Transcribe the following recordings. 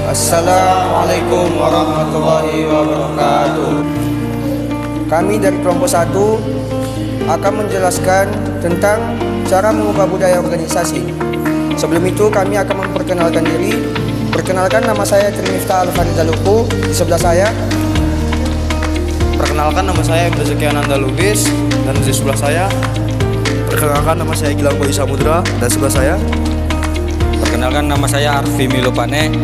Assalamualaikum warahmatullahi wabarakatuh. Kami dari kelompok 1 akan menjelaskan tentang cara mengubah budaya organisasi. Sebelum itu kami akan memperkenalkan diri. Perkenalkan, nama saya Trimiftah Al-Farizaluku. Di sebelah saya. Perkenalkan, nama saya Ibnu Zaki Ananda Lubis, dan di sebelah saya. Perkenalkan, nama saya Gilang Boy Samudra, dan sebelah saya. Perkenalkan, nama saya Arfi Milopane.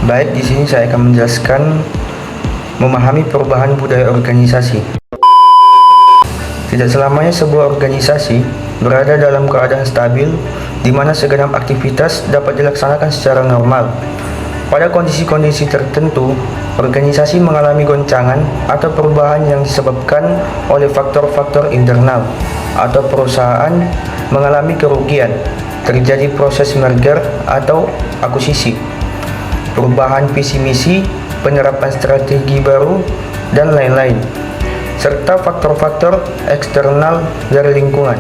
Baik, di sini saya akan menjelaskan memahami perubahan budaya organisasi. Tidak selamanya sebuah organisasi berada dalam keadaan stabil di mana segenap aktivitas dapat dilaksanakan secara normal. Pada kondisi-kondisi tertentu, organisasi mengalami goncangan atau perubahan yang disebabkan oleh faktor-faktor internal, atau perusahaan mengalami kerugian, terjadi proses merger atau akuisisi, perubahan visi misi, penerapan strategi baru, dan lain-lain, serta faktor-faktor eksternal dari lingkungan.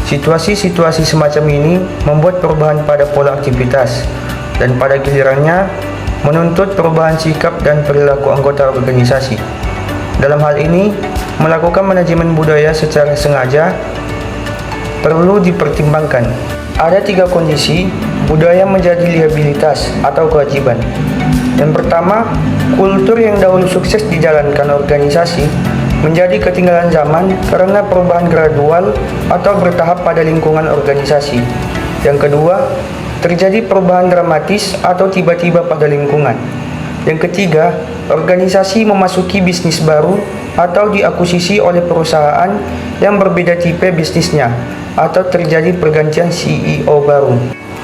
Situasi-situasi semacam ini membuat perubahan pada pola aktivitas dan pada gilirannya menuntut perubahan sikap dan perilaku anggota organisasi. Dalam hal ini, melakukan manajemen budaya secara sengaja perlu dipertimbangkan. Ada 3 kondisi budaya menjadi liabilitas atau kewajiban. Yang pertama, kultur yang dahulu sukses dijalankan organisasi menjadi ketinggalan zaman karena perubahan gradual atau bertahap pada lingkungan organisasi. Yang kedua, terjadi perubahan dramatis atau tiba-tiba pada lingkungan. Yang ketiga, organisasi memasuki bisnis baru atau diakuisisi oleh perusahaan yang berbeda tipe bisnisnya, atau terjadi pergantian CEO baru.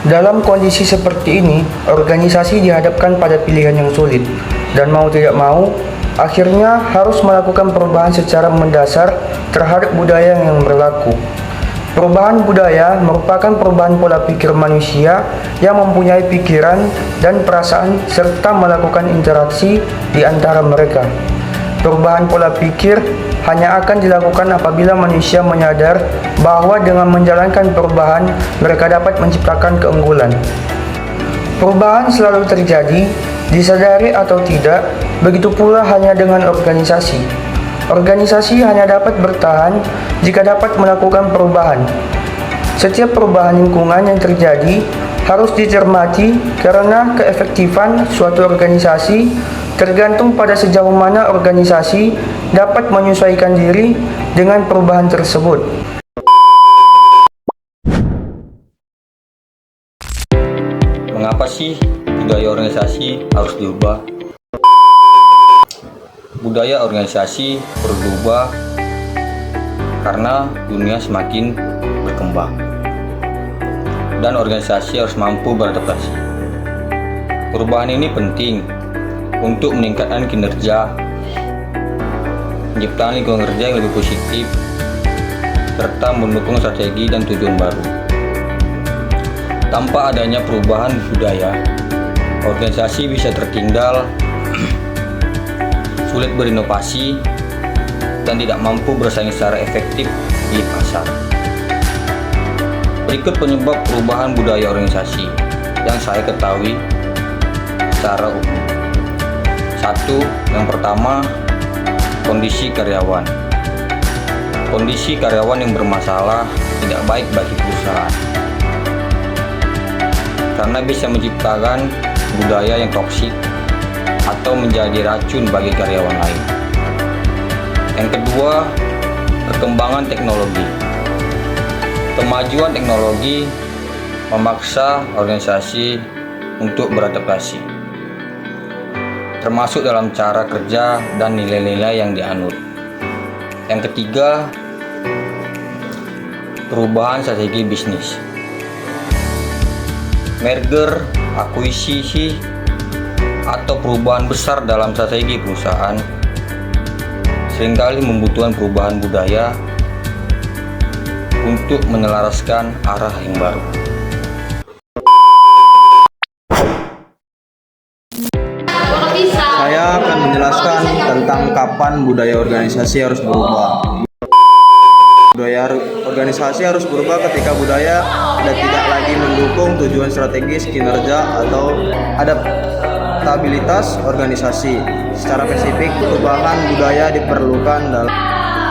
Dalam kondisi seperti ini, organisasi dihadapkan pada pilihan yang sulit, dan mau tidak mau, akhirnya harus melakukan perubahan secara mendasar terhadap budaya yang berlaku. Perubahan budaya merupakan perubahan pola pikir manusia yang mempunyai pikiran dan perasaan serta melakukan interaksi di antara mereka. Perubahan pola pikir hanya akan dilakukan apabila manusia menyadar bahwa dengan menjalankan perubahan, mereka dapat menciptakan keunggulan. Perubahan selalu terjadi, disadari atau tidak, begitu pula hanya dengan organisasi. Organisasi hanya dapat bertahan jika dapat melakukan perubahan. Setiap perubahan lingkungan yang terjadi harus dicermati karena keefektifan suatu organisasi tergantung pada sejauh mana organisasi dapat menyesuaikan diri dengan perubahan tersebut. Mengapa sih budaya organisasi harus diubah? Budaya organisasi perlu diubah karena dunia semakin berkembang dan organisasi harus mampu beradaptasi. Perubahan ini penting untuk meningkatkan kinerja, menciptakan lingkungan kerja yang lebih positif, serta mendukung strategi dan tujuan baru. Tanpa adanya perubahan budaya, organisasi bisa tertinggal, sulit berinovasi, dan tidak mampu bersaing secara efektif di pasar. Berikut penyebab perubahan budaya organisasi yang saya ketahui secara umum. 1. Yang pertama, kondisi karyawan. Kondisi karyawan yang bermasalah tidak baik bagi perusahaan karena bisa menciptakan budaya yang toksik atau menjadi racun bagi karyawan lain. Yang kedua, perkembangan teknologi. Kemajuan teknologi memaksa organisasi untuk beradaptasi, termasuk dalam cara kerja dan nilai-nilai yang dianut. Yang ketiga, perubahan strategi bisnis. Merger akuisisi atau perubahan besar dalam strategi perusahaan seringkali membutuhkan perubahan budaya untuk menyelaraskan arah yang baru. Saya akan menjelaskan tentang kapan budaya organisasi harus berubah. Budaya organisasi harus berubah ketika budaya sudah tidak lagi mendukung tujuan strategis, kinerja, atau adaptabilitas organisasi. Secara spesifik, perubahan budaya diperlukan dalam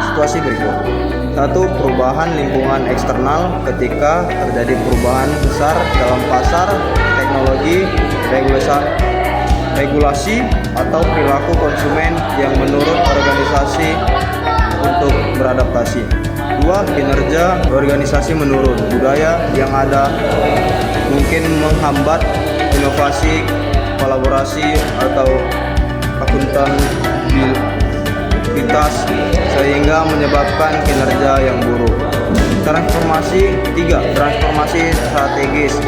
situasi berikut. 1. Perubahan lingkungan eksternal ketika terjadi perubahan besar dalam pasar, teknologi, regulasi, atau perilaku konsumen yang menurut organisasi untuk beradaptasi. 2. Kinerja organisasi menurun. Budaya yang ada mungkin menghambat inovasi, kolaborasi, atau akuntabilitas sehingga menyebabkan kinerja yang buruk. Transformasi. 3. Transformasi strategis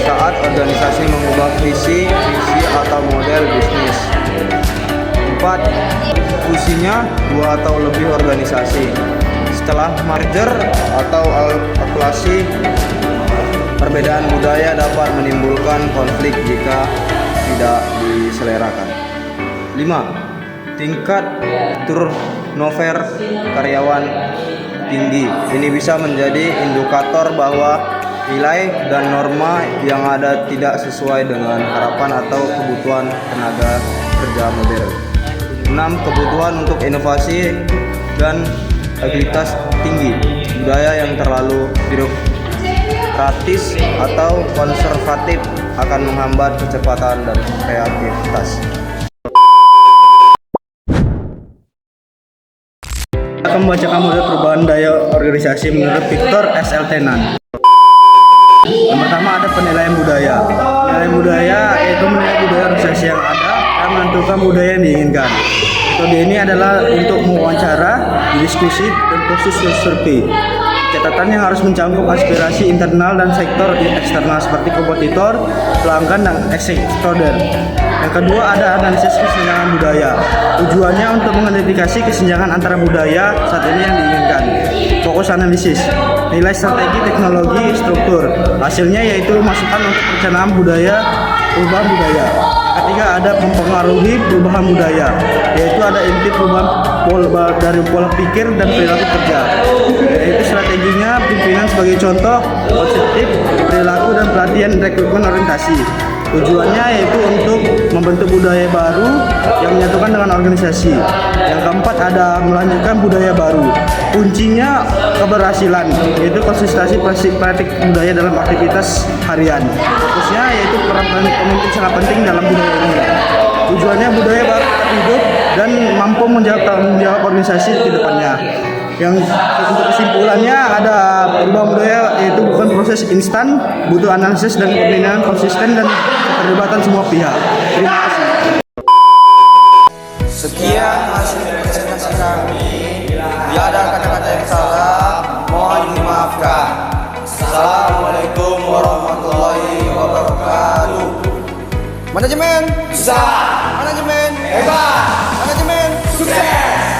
saat organisasi mengubah visi, misi, atau model bisnis. 4. Fusinya 2 atau lebih organisasi. Setelah merger atau akulasi, perbedaan budaya dapat menimbulkan konflik jika tidak diselerakan. 5. Tingkat turnover karyawan tinggi. Ini bisa menjadi indikator bahwa nilai dan norma yang ada tidak sesuai dengan harapan atau kebutuhan tenaga kerja modern. 6. Kebutuhan untuk inovasi dan agilitas tinggi. Budaya yang terlalu birokratis atau konservatif akan menghambat kecepatan dan kreativitas. Kita akan membacakan model perubahan budaya organisasi menurut Victor S. L. Tenan. Yang pertama ada penilaian budaya. Penilaian budaya yaitu menilai budaya organisasi yang ada dan menentukan budaya yang diinginkan. Metode ini adalah untuk mewawancara, diskusi, dan proses survei. Catatan yang harus mencakup aspirasi internal dan sektor eksternal seperti kompetitor, pelanggan, dan stakeholder. Yang kedua ada analisis kesenjangan budaya. Tujuannya untuk mengidentifikasi kesenjangan antara budaya saat ini yang diinginkan. Fokus analisis, nilai strategi, teknologi, struktur. Hasilnya yaitu masukan untuk perencanaan budaya, perubahan budaya. Ketiga ada mempengaruhi perubahan budaya, yaitu ada inti perubahan dari pola pikir dan perilaku kerja, yaitu strateginya pimpinan sebagai contoh, positif, perilaku dan pelatihan rekrutmen orientasi. Tujuannya yaitu untuk membentuk budaya baru yang menyatukan dengan organisasi. Yang keempat ada melanjutkan budaya baru. Kuncinya keberhasilan, yaitu konsistensi praktik budaya dalam aktivitas harian. Fokusnya yaitu peran pemimpin sangat penting dalam budaya ini. Tujuannya budaya baru tetap hidup dan mampu menjawab tanggung jawab organisasi ke depannya. Yang untuk kesimpulannya ada perubahan budaya yaitu bukan proses instan, butuh analisis dan pembinaan konsisten dan keterlibatan semua pihak. Terima kasih. Sekian hasil presentasi kami. Bila ada kata-kata yang salah, mohon dimaafkan. Assalamualaikum warahmatullahi wabarakatuh. Manajemen bisa, manajemen hebat, manajemen sukses.